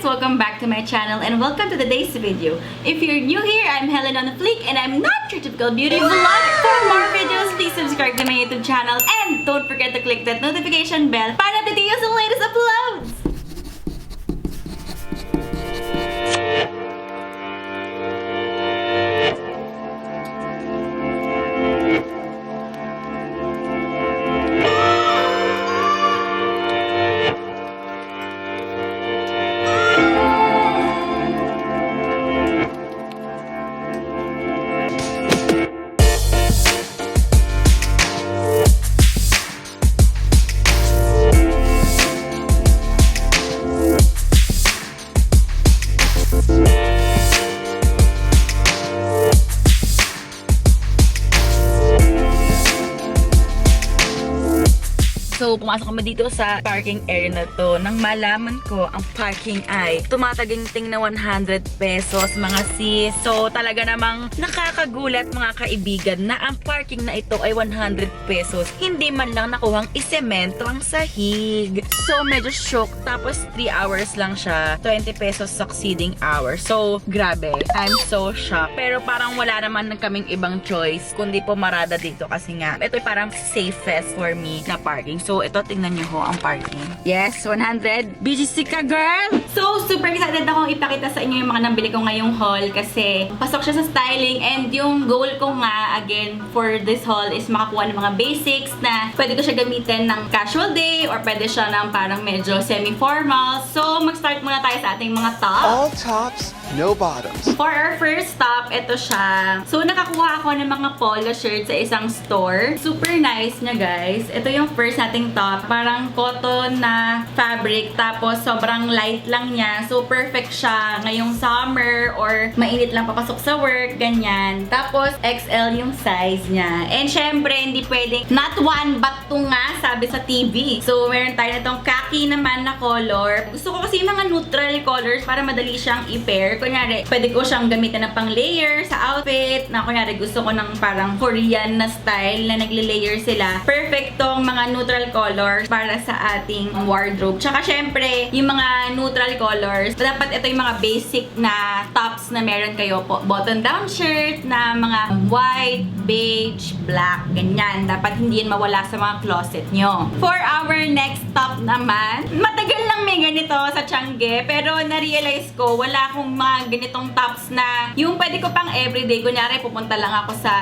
guys! Welcome back to my channel and welcome to today's video. If you're new here, I'm HelenOnFleek and I'm not your typical beauty vlogger. For more videos, please subscribe to my YouTube channel and don't forget to click that notification bell para update you sa latest uploads! So, pumasok kami dito sa parking area na to. Nang malaman ko, ang parking ay tumataginting na 100 pesos, mga sis. So, talaga namang nakakagulat, mga kaibigan, na ang parking na ito ay 100 pesos. Hindi man lang nakuhang isemento ang sahig. So, medyo shock. Tapos, 3 hours lang siya. 20 pesos succeeding hour. So, grabe. I'm so shocked. Pero parang wala naman kaming ibang choice kundi pumarada dito kasi nga, ito ay parang safest for me na parking. So, ito, tingnan nyo ho ang parking. Yes, 100. BGC ka, girl! So, super excited akong ipakita sa inyo yung mga nabili ko ngayong haul kasi pasok siya sa styling and yung goal ko nga, again, for this haul is makakuha ng mga basics na pwede ko siya gamitin ng casual day or pwede siya ng parang medyo semi-formal. So, mag-start muna tayo sa ating mga top. All tops, no bottoms. For our first top, ito siya. So, nakakuha ako ng mga polo shirt sa isang store. Super nice niya, guys. Ito yung first nating top. Parang cotton na fabric. Tapos, sobrang light lang niya. So, perfect siya ngayong summer or mainit lang papasok sa work. Ganyan. Tapos, XL yung size niya. And, syempre, hindi pwedeng not one but two nga, sabi sa TV. So, meron tayo na itong khaki naman na color. Gusto ko kasi yung mga neutral colors para madali siyang i-pair. Kunyari, pwede ko siyang gamitin na pang layer sa outfit. Na kunyari, gusto ko ng parang Korean na style na nagle-layer sila. Perfect tong mga neutral colors para sa ating wardrobe. Tsaka, syempre, yung mga neutral colors, dapat ito yung mga basic na tops na meron kayo po. Button-down shirt na mga white, beige, black, ganyan. Dapat hindi yan mawala sa mga closet nyo. For our next top naman, matagal lang may ganito sa Tiangge, pero na-realize ko, wala akong mga ganitong tops na yung pwede ko pang everyday. Kunyari, pupunta lang ako sa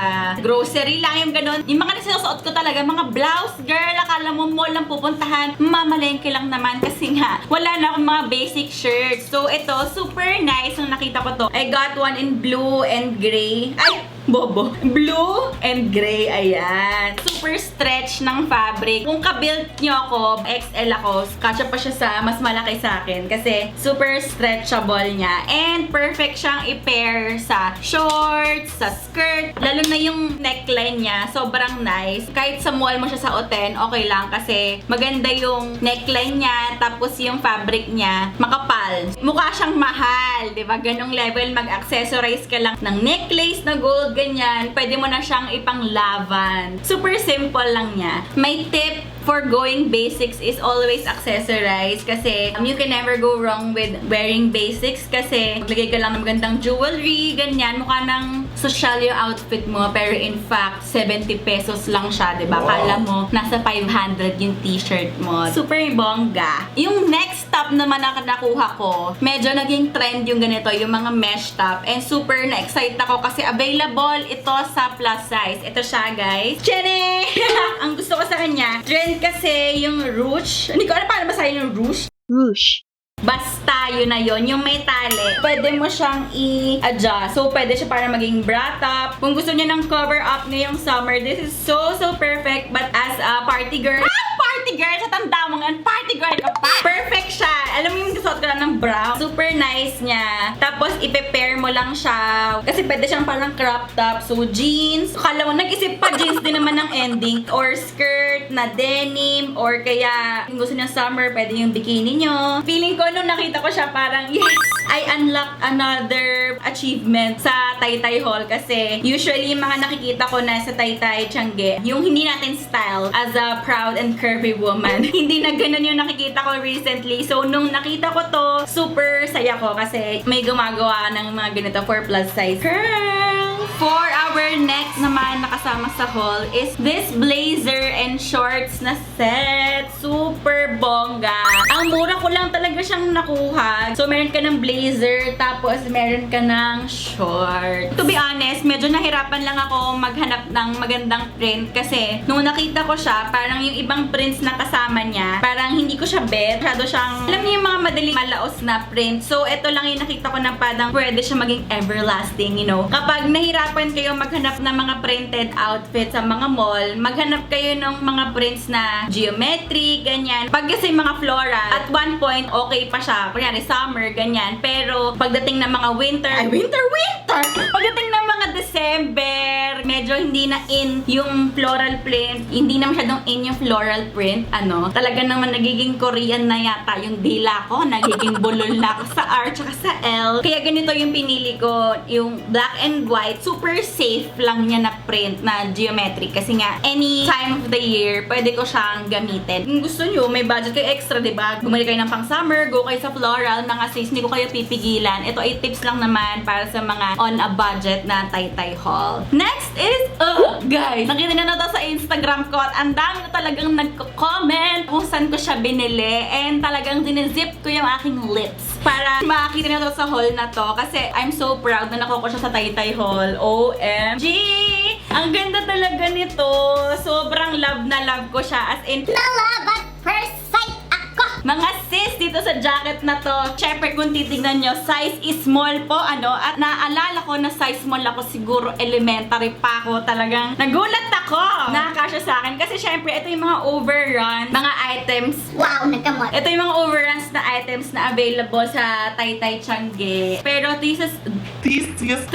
grocery lang, yung ganun. Yung mga nasinusuot ko talaga, mga blouse, girl, akala mo mall lang pupuntahan, mamalengke lang naman kasi nga, wala na akong mga basic shirts. So, ito, super nice. Nung nakita ko to, I got one in blue and gray. Ay! Bobo. Blue and gray. Ayan. Super stretch ng fabric. Kung ka-build nyo ako, XL ako, kasya pa siya sa mas malaki sa akin kasi super stretchable niya. And perfect siyang i-pair sa shorts, sa skirt. Lalo na yung neckline niya. Sobrang nice. Kahit sa mall mo siya sa oten, okay lang kasi maganda yung neckline niya. Tapos yung fabric niya, makapal. Mukha siyang mahal. Diba? Ganong level. Mag-accessorize ka lang ng necklace na gold, ganyan, pwede mo na siyang ipanglaban. Super simple lang niya. My tip for going basics is always accessorize kasi you can never go wrong with wearing basics kasi maglagay ka lang ng magandang jewelry, ganyan, mukha ng social yung outfit mo pero in fact, 70 pesos lang siya, diba? Wow. Kala mo, nasa 500 yung t-shirt mo. Super bongga. Yung next top naman na nakuha ko, medyo naging trend yung ganito, yung mga mesh top and super na-excite ako kasi available ito sa plus size. Ito siya, guys. Chene! Ang gusto ko sa kanya, trend kasi yung ruche. Hindi ko alam paano basahin yung ruche. Ruche. Basta, yun na yun. Yung may tali, pwede mo siyang i-adjust. So, pwede siya para maging bra top. Kung gusto niya ng cover up ngayong summer, this is so perfect. But as a party girl, party girl, sa tanda mo nga, party girl ka pa. Perfect siya. Alam mo yung gusto ko lang ng brown. Super nice niya. Tapos, ipe-pair mo lang siya. Kasi pwede siyang parang crop top. So, jeans. Kala mo, nag-isip pa jeans din naman ng ending. Or skirt na denim. Or kaya, kung gusto niya summer, pwede yung bikini nyo. Feeling ko nung nakita ko siya, parang, yes, I unlocked another achievement sa Taytay Haul kasi usually yung mga nakikita ko na sa Taytay Tiangge, yung hindi natin style as a proud and curvy woman. Hindi na ganun yung nakikita ko recently. So, nung nakita ko to, super saya ko kasi may gumagawa ng mga ganito for plus size girl. For our next naman nakasama sa haul is this blazer and shorts na set. Super bongga. Ang mura ko lang talaga siyang nakuha. So, meron ka ng blazer, tapos meron ka ng shorts. To be honest, medyo nahirapan lang ako maghanap ng magandang print kasi nung nakita ko siya, parang yung ibang prints na kasama niya, parang hindi ko siya bet. Masyado siyang, alam niyo yung mga madaling malaos na print. So, ito lang yung nakita ko na parang pwede siya maging everlasting, you know. Kapag nahirapan kayo maghanap ng mga printed outfits sa mga mall, maghanap kayo ng mga prints na geometry, ganyan. Pag kasi mga floral, at one point, okay pa siya. Kunyari, summer, ganyan. Pero, pagdating ng mga winter, winter! Pagdating ng mga December, medyo hindi na in yung floral print. Hindi na masyadong in yung floral print. Ano, talaga naman nagiging Korean na yata yung dila ko. Nagiging bulol na ako sa R tsaka sa L. Kaya ganito yung pinili ko. Yung black and white. Super safe lang niya na print na geometric. Kasi nga, any time of the year, pwede ko siyang gamitin. Kung gusto nyo, may budget kayo extra, diba? Bumili kayo ng pang summer, go kayo sa floral, mga sis, hindi ko kayo pipigilan. Ito ay tips lang naman para sa mga on a budget na Taytay haul. Next is, guys, nakita na to sa Instagram ko at ang dami na talagang nagko-comment kung saan ko siya binili and talagang dinizip ko yung aking lips para makakita na to sa haul na to kasi I'm so proud na nakuha ko siya sa Taytay haul. OMG! Ang ganda talaga nito. Sobrang love na love ko siya. As in, Love at first sight ako! mga sis, dito sa jacket na to, syempre kung titignan nyo, size is small po, ano, at naalala ko na size small ako siguro elementary pa ako, talagang nagulat ako! Nakakasya sa akin, kasi syempre, ito yung mga overrun, mga items. Wow, nagkamot. Ito yung mga overruns na items na available sa Taytay Tiangge. Pero this is 350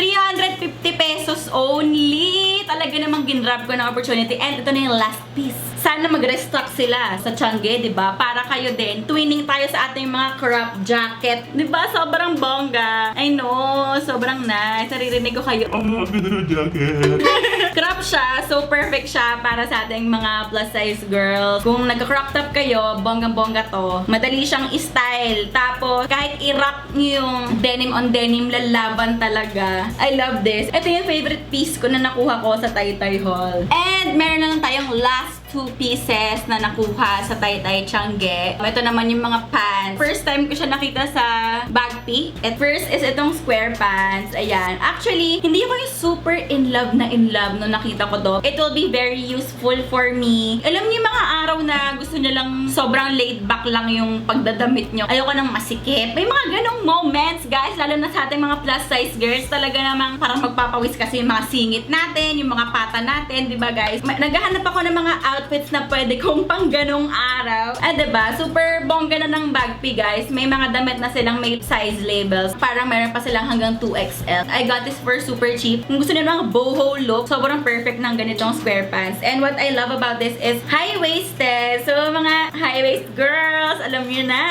pesos only. Talaga namang ginrab ko ng opportunity. And ito na yung last piece. Sana mag-restock sila sa Tiangge, diba? Para kayo din. Twinning tayo sa ating mga crop jacket. Diba? Sobrang bongga. I know. Sobrang nice. Naririnig ko kayo. Ang ganda ng jacket. Crop siya. So, perfect siya para sa ating mga plus size girls. Kung nagka-crop top kayo, bonggang-bongga to. Madali siyang style. Tapos, kahit i-rock nyo yung denim on denim, lalaban talaga. I love this. Ito yung favorite piece ko na nakuha ko sa Taytay haul. And, meron na lang tayong last 2 pieces na nakuha sa Taytay Tiangge. Ito naman yung mga pants. First time ko siya nakita sa Bagpi. At first is itong square pants. Ayan. Actually, hindi ako yung super in love nung nakita ko to. It will be very useful for me. Alam niyo yung mga araw na gusto niyo lang sobrang laid back lang yung pagdadamit niyo. Ayoko nang masikip. May mga ganong moments, guys. Lalo na sa ating mga plus size girls. Talaga namang parang magpapawis kasi yung mga singit natin, yung mga pata natin. Diba, guys? Naghahanap ako ng mga outfits na pwede kong pang ganong araw. Diba? Super bongga na ng Bagpi, guys. May mga damit na silang may size labels. Parang meron pa silang hanggang 2XL. I got this for super cheap. Kung gusto niyo mga boho look, sobrang perfect ng ganitong square pants. And what I love about this is high-waisted. So, mga high-waist girls, alam niyo na.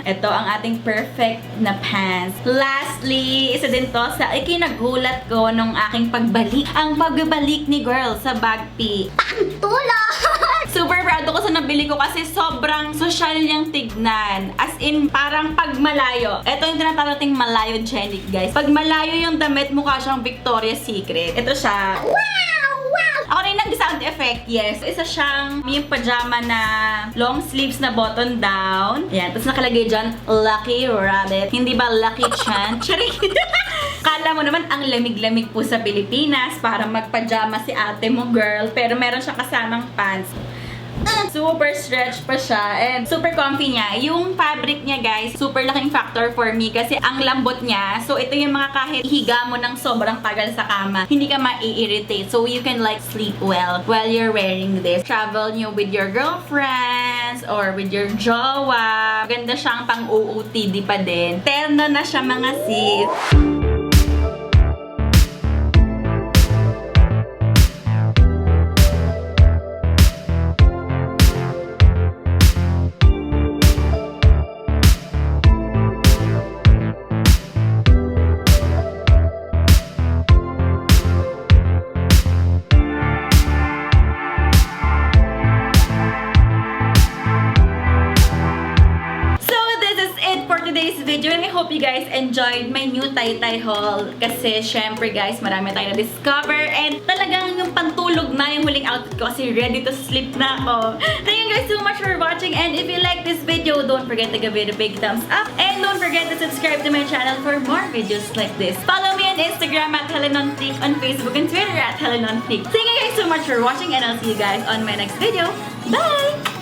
Ito ang ating perfect na pants. Lastly, isa din to sa ikinagulat ko nung aking pagbalik. Ang pagbabalik ni girl sa Bagpi. Tulong! Super proud ako sa nabili ko kasi sobrang social niyang tignan. As in, parang pag malayo. Ito yung tinatawag nating malayogenic, guys. Pag malayo yung damit, mukha siyang Victoria's Secret. Ito siya. Wow! Wow! Ako rin nag-sound effect, yes. Isa siyang yung pajama na long sleeves na button down. Yan. Tapos nakalagay dyan, Lucky Rabbit. Hindi ba Lucky Chan? Charing! Kala mo naman ang lamig-lamig po sa Pilipinas para magpajama si ate mo, girl. Pero meron siya kasamang pants. Super stretch pa siya and super comfy niya. Yung fabric niya, guys, super laking factor for me kasi ang lambot niya. So, ito yung mga kahit higa mo ng sobrang tagal sa kama, hindi ka ma-irritate. So, you can like sleep well while you're wearing this. Travel nyo with your girlfriends or with your jowa. Ganda siyang pang OOTD pa din. Terno na siya, mga sis. I hope you guys enjoyed my new Taytay haul. Kasi syempre guys, marami tayong na-discover. And talagang yung pantulog na yung huling outfit ko kasi ready to sleep na ako. Thank you guys so much for watching. And if you like this video, don't forget to give it a big thumbs up. And don't forget to subscribe to my channel for more videos like this. Follow me on Instagram at HelenOnFleek, on Facebook and Twitter at HelenOnFleek. Thank you guys so much for watching and I'll see you guys on my next video. Bye!